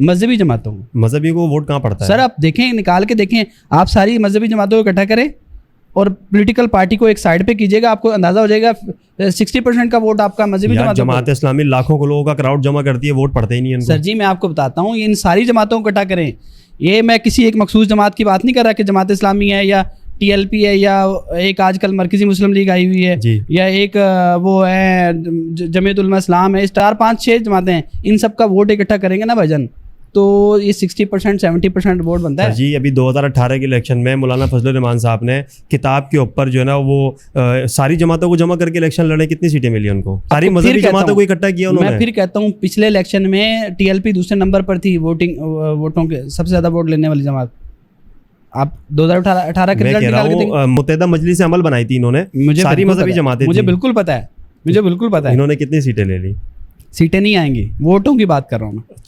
मजहबी जमातों को। मजहबी को वोट कहाँ पड़ता है सर आप देखें, निकाल के देखें, आप सारी मजहबी जमातों को इकट्ठा करें और पॉलिटिकल पार्टी को एक साइड पे कीजिएगा, आपको अंदाजा हो जाएगा 60% का वोट आपका मजहबी यार, जमातों जमात इस्लामी लाखों को लोगों का क्राउड जमा करती है, वोट पड़ते ही नहीं है इनको। सर जी मैं आपको बताता हूँ, इन सारी जमातों को इकट्ठा करें। ये मैं किसी एक मखसूस जमात की बात नहीं कर रहा कि जमात इस्लामी है या TLP है या एक आजकल मरकजी मुस्लिम लीग आई हुई है जी। या एक वो है जमीयत उलमा इस्लाम है, 4-5-6 जमातें हैं, इन सब का वोट इकट्ठा करेंगे ना भाईजान, तो ये 60% 70% वोट बनता है। जी, अभी 2018 के इलेक्शन में मौलाना फजलुर रहमान साहब ने किताब के ऊपर जो है ना वो सारी जमातों को जमा करके इलेक्शन लड़े, कितनी सीटें मिली उनको? सारी मजहबी जमातों को इकट्ठा किया उन्होंने। मैं फिर कहता हूँ पिछले इलेक्शन में TLP दूसरे नंबर पर थी वोटों के, सबसे ज्यादा वोट लेने वाली जमात। आप 2018 के रिजल्ट निकाल के देखें। मुत्तहिदा मजलिस से अमल बनाई थी इन्होंने, सारी मजहबी जमातें, मुझे बिल्कुल पता है, मुझे बिल्कुल पता है। इन्होंने कितनी सीटें ले ली? सीटें नहीं आएंगी, वोटों की बात कर रहा हूँ मैं।